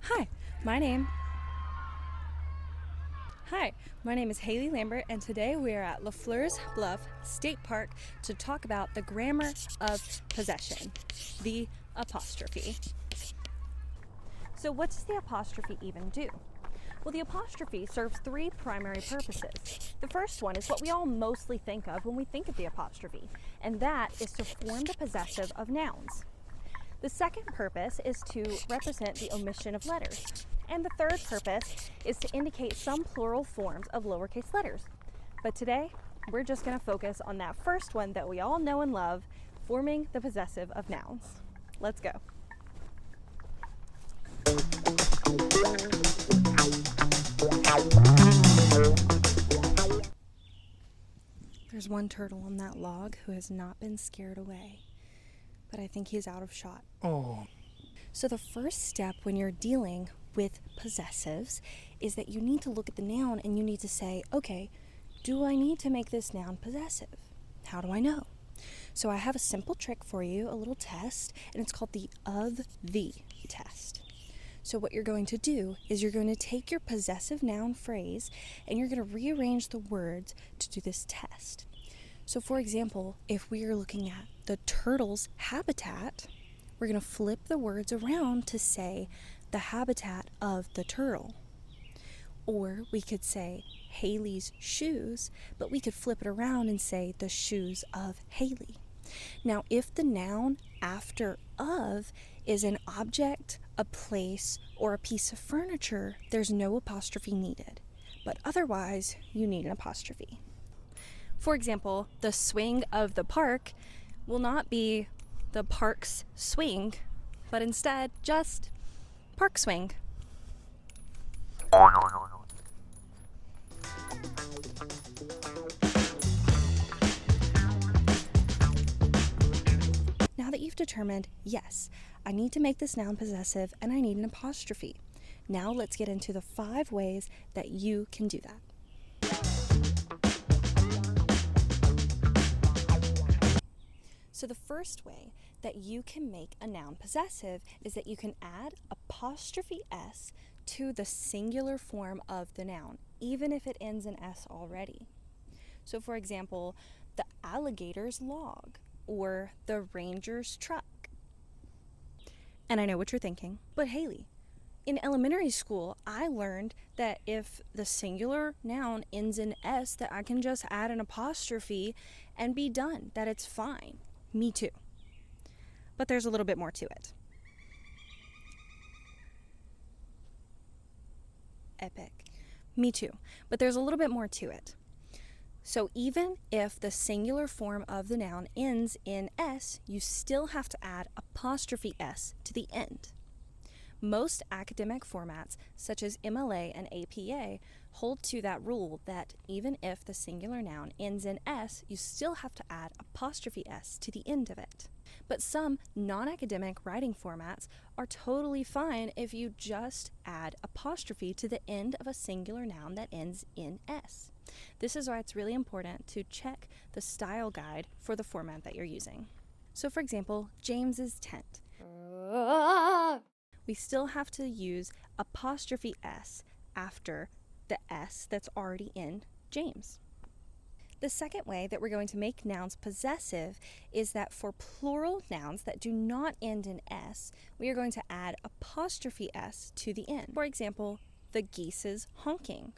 Hi, my name Hi, my name is Haley Lambert, and today we are at Lefleur's Bluff State Park to talk about the grammar of possession, the apostrophe. So what does the apostrophe even do? Well, the apostrophe serves three primary purposes. The first one is what we all mostly think of when we think of the apostrophe, and that is to form the possessive of nouns. The second purpose is to represent the omission of letters. And the third purpose is to indicate some plural forms of lowercase letters. But today, we're just going to focus on that first one that we all know and love, forming the possessive of nouns. Let's go. There's one turtle on that log who has not been scared away, but I think he's out of shot. Oh. So the first step when you're dealing with possessives is that you need to look at the noun and you need to say, okay, do I need to make this noun possessive? How do I know? So I have a simple trick for you, a little test, and it's called the of the test. So what you're going to do is you're going to take your possessive noun phrase and you're going to rearrange the words to do this test. So for example, if we are looking at the turtle's habitat, we're going to flip the words around to say the habitat of the turtle. Or we could say Haley's shoes, but we could flip it around and say the shoes of Haley. Now, if the noun after of is an object, a place, or a piece of furniture, there's no apostrophe needed. But otherwise, you need an apostrophe. For example, the swing of the park will not be the park's swing, but instead just park swing. Now that you've determined, yes, I need to make this noun possessive and I need an apostrophe. Now let's get into the 5 ways that you can do that. So the first way that you can make a noun possessive is that you can add apostrophe s to the singular form of the noun, even if it ends in s already. So for example, the alligator's log or the ranger's truck. And I know what you're thinking, but Haley, in elementary school, I learned that if the singular noun ends in s, that I can just add an apostrophe and be done, that it's fine. Me too. But there's a little bit more to it. Epic. Me too. But there's a little bit more to it. So even if the singular form of the noun ends in s, you still have to add apostrophe s to the end. Most academic formats, such as MLA and APA, hold to that rule that even if the singular noun ends in s, you still have to add apostrophe s to the end of it. But some non-academic writing formats are totally fine if you just add apostrophe to the end of a singular noun that ends in s. This is why it's really important to check the style guide for the format that you're using. So for example, James's tent. We still have to use apostrophe s after the s that's already in James. The second way that we're going to make nouns possessive is that for plural nouns that do not end in s, we are going to add apostrophe s to the end. For example, the geese's honking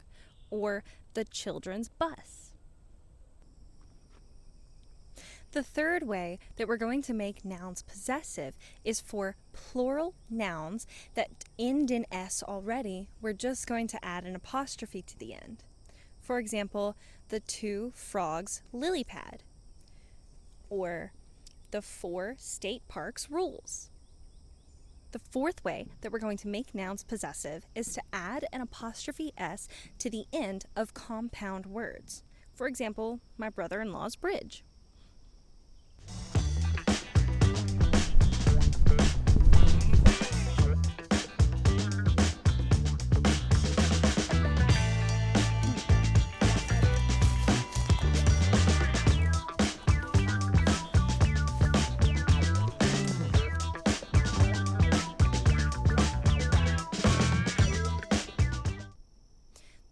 or the children's bus. The third way that we're going to make nouns possessive is for plural nouns that end in s already. We're just going to add an apostrophe to the end. For example, the 2 frogs lily pad, or the 4 state parks rules. The fourth way that we're going to make nouns possessive is to add an apostrophe s to the end of compound words. For example, my brother-in-law's bridge.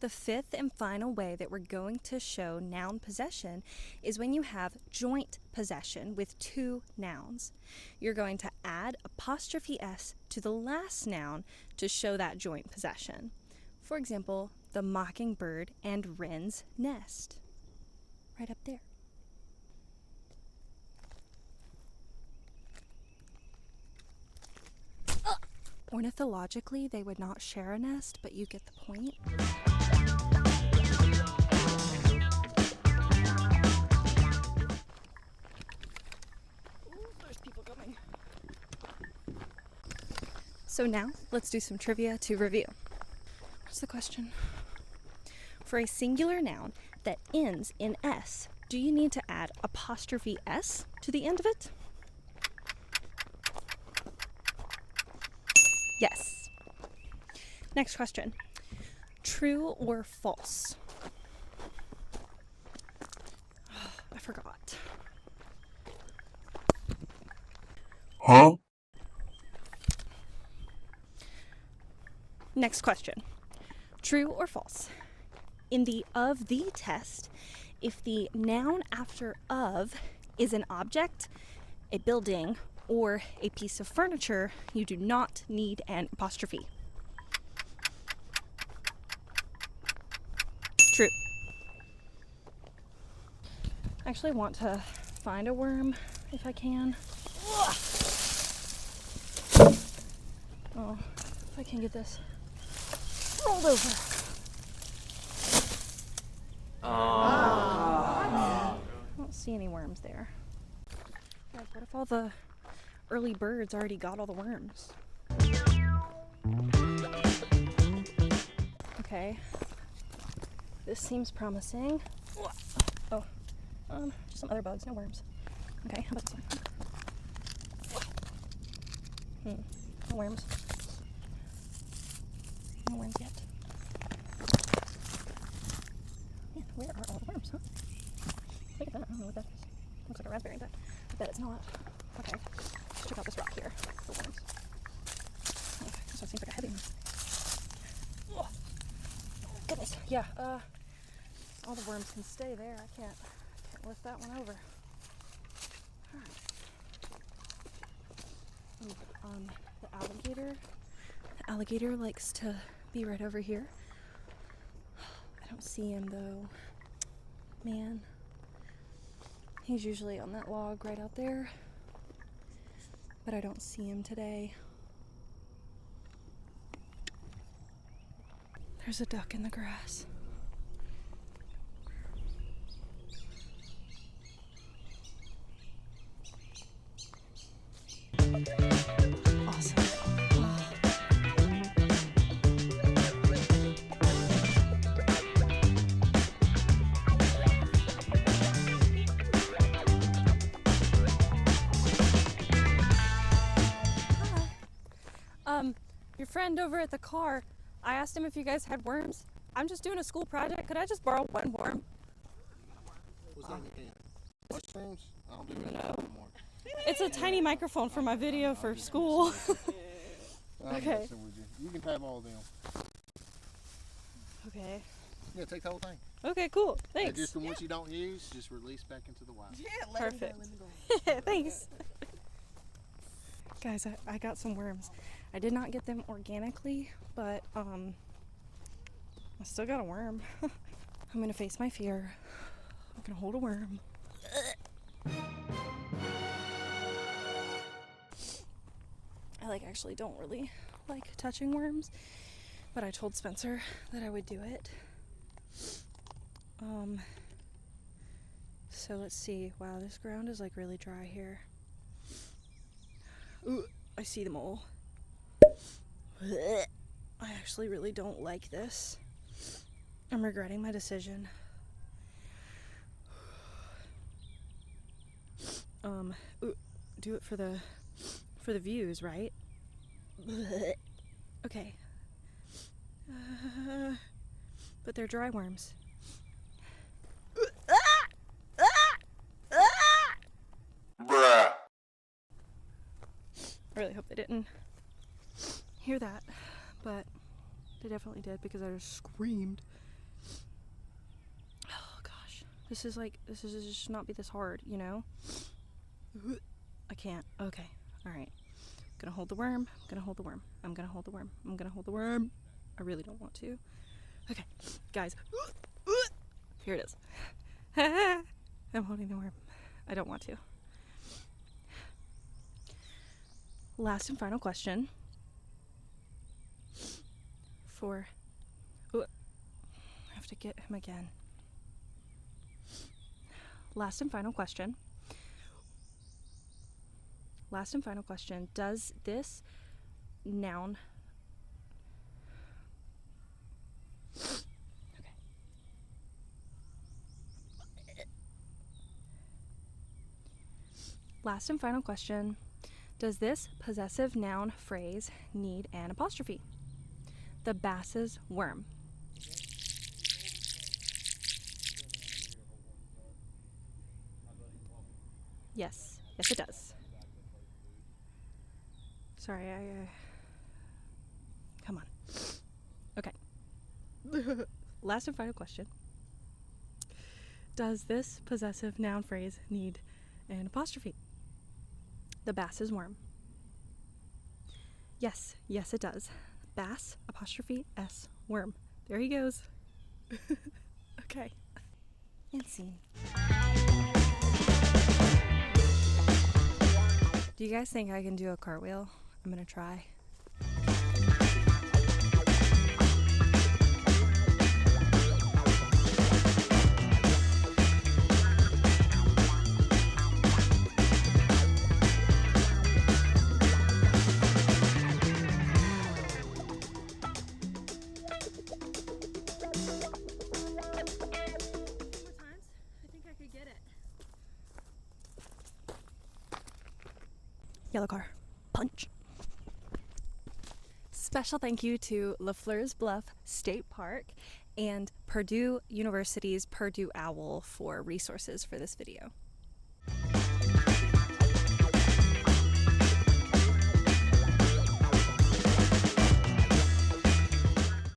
The fifth and final way that we're going to show noun possession is when you have joint possession with two nouns. You're going to add apostrophe S to the last noun to show that joint possession. For example, the mockingbird and wren's nest. Right up there. Ornithologically, they would not share a nest, but you get the point. Ooh, there's people coming. So now, let's do some trivia to review. What's the question? For a singular noun that ends in S, do you need to add apostrophe S to the end of it? Yes. Next question. True or false? Oh, I forgot. Huh? Next question. True or false? In the of the test, if the noun after of is an object, a building, or a piece of furniture, you do not need an apostrophe. True. I actually want to find a worm if I can. Oh, if I can get this rolled over. I don't see any worms there. Guys, what if all the early birds already got all the worms? Okay. This seems promising. Oh, just some other bugs, no worms. Okay, how about this one? No worms. No worms yet. Man, where are all the worms, huh? Look at that, I don't know what that is. Looks like a raspberry, but I bet it's not. Okay, let's check out this rock here for worms. Okay, this one seems like a heavy one. Oh, goodness, yeah, all the worms can stay there. I can't lift that one over. Alright. The alligator likes to be right over here. I don't see him though. Man. He's usually on that log right out there. But I don't see him today. There's a duck in the grass. Awesome. Your friend over at the car, I asked him if you guys had worms. I'm just doing a school project. Could I just borrow one worm? What's on your hand? Mushrooms? I don't do that anymore. It's a tiny microphone for my video for school. Okay. You can have all of them. Okay. Yeah, take the whole thing. Okay, cool. And Thanks. just the ones you don't use, just release back into the wild. Yeah, Perfect. Thanks. Guys, I got some worms. I did not get them organically, but I still got a worm. I'm gonna face my fear. I'm gonna hold a worm. I actually don't really like touching worms, but I told Spencer that I would do it. So let's see. Wow, this ground is like really dry here. Ooh, I see them all. I actually really don't like this. I'm regretting my decision. Ooh, do it for the views, right? Okay. But they're dry worms. Bruh. I really hope they didn't hear that, but they definitely did because I just screamed This is just not be this hard, you know? I can't. Okay. All right. Gonna hold the worm. Gonna hold the worm. I'm gonna hold the worm. I'm gonna hold the worm. I really don't want to. Okay, guys. Here it is. I'm holding the worm. I don't want to. Last and final question for... Ooh, I have to get him again. Last and final question. Last and final question. Does this noun... Okay. Last and final question. Does this possessive noun phrase need an apostrophe? The bass's worm. Yes. Yes, it does. Sorry, come on. Okay. Last and final question. Does this possessive noun phrase need an apostrophe? The bass's worm. Yes, yes it does. Bass, apostrophe, S, worm. There he goes. Okay. And scene. Do you guys think I can do a cartwheel? I'm gonna try. Yellow car. Punch. Special thank you to Lefleur's Bluff State Park and Purdue University's Purdue Owl for resources for this video.